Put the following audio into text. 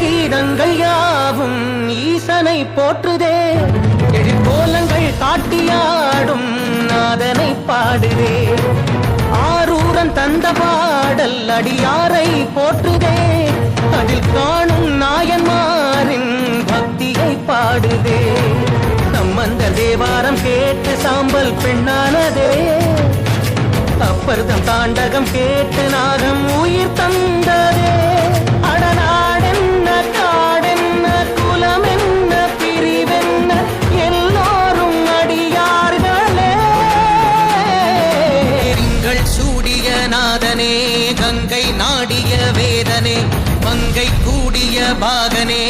கீதங்கள் யாவும் ஈசனை போற்றுதே எழிற்கோலங்கள் காட்டியாடும் நாதனை பாடுதே ஆரூரன் தந்த பாடல் அடியாரை போற்றுதே அதில் காணும் நாயன்மாரின் பக்தியை பாடுதே சம்பந்த தேவாரம் கேட்டு சாம்பல் பெண்ணானதே அப்பர்தம் தாண்டகம் கேட்டு நாகம் உயிர் தந்ததே அடநாடென்ன காடென்ன குலம் என்ன பிரிவென்ன எல்லோரும் அடியார்களே திங்கள் சூடிய நாதனே கங்கை நாடிய வேதனே மங்கை கூடிய பாகனே